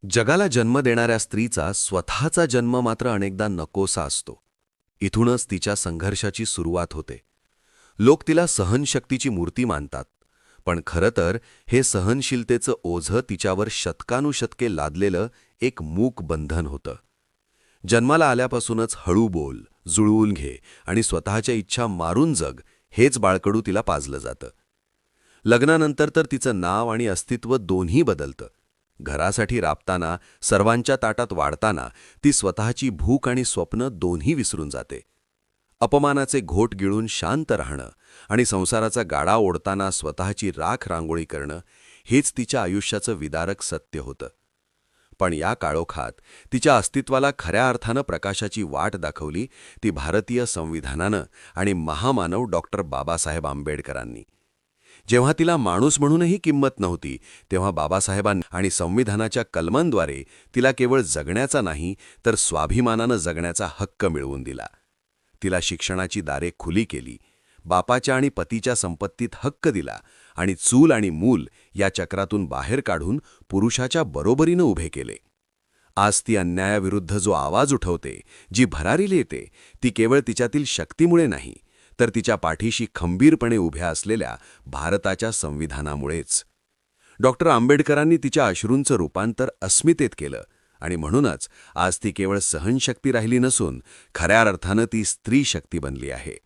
जगाला जन्म देणाऱ्या स्त्रीचा स्वतःचा जन्म मात्र अनेकदा नकोसा असतो. इथूनच तिच्या संघर्षाची सुरुवात होते. लोक तिला सहनशक्तीची मूर्ती मानतात, पण खरं तर हे सहनशीलतेचं ओझं तिच्यावर शतकानुशतके लादलेलं एक मूक बंधन होतं. जन्माला आल्यापासूनच हळू बोल, जुळवून घे आणि स्वतःच्या इच्छा मारून जग हेच बाळकडू तिला पाजलं जातं. लग्नानंतर तर तिचं नाव आणि अस्तित्व दोन्ही बदलतं. घरासाठी राबताना, सर्वांच्या ताटात वाढताना ती स्वतःची भूक आणि स्वप्न दोन्ही विसरून जाते. अपमानाचे घोट गिळून शांत राहणं आणि संसाराचा गाडा ओढताना स्वतःची राख रांगोळी करणं हेच तिच्या आयुष्याचं विदारक सत्य होतं. पण या काळोखात तिच्या अस्तित्वाला खऱ्या अर्थानं प्रकाशाची वाट दाखवली ती भारतीय संविधानानं आणि महामानव डॉक्टर बाबासाहेब आंबेडकरांनी. जेव्हा तिला माणूस म्हणूनही किंमत नव्हती, तेव्हा बाबासाहेबांनी आणि संविधानाच्या कलमांद्वारे तिला केवळ जगण्याचा नाही तर स्वाभिमानानं जगण्याचा हक्क मिळवून दिला. तिला शिक्षणाची दारे खुली केली, बापाच्या आणि पतीच्या संपत्तीत हक्क दिला आणि चूल आणि मूल या चक्रातून बाहेर काढून पुरुषाच्या बरोबरीनं उभे केले. आज ती अन्यायाविरुद्ध जो आवाज उठवते, जी भरारी येते, ती केवळ तिच्यातील शक्तीमुळे नाही तर तिच्या पाठीशी खंबीरपणे उभ्या असलेल्या भारताच्या संविधानामुळेच. डॉक्टर आंबेडकरांनी तिच्या अश्रूंचं रूपांतर अस्मितेत केलं आणि म्हणूनच आज ती केवळ सहनशक्ती राहिली नसून खऱ्या अर्थानं ती स्त्री शक्ती बनली आहे.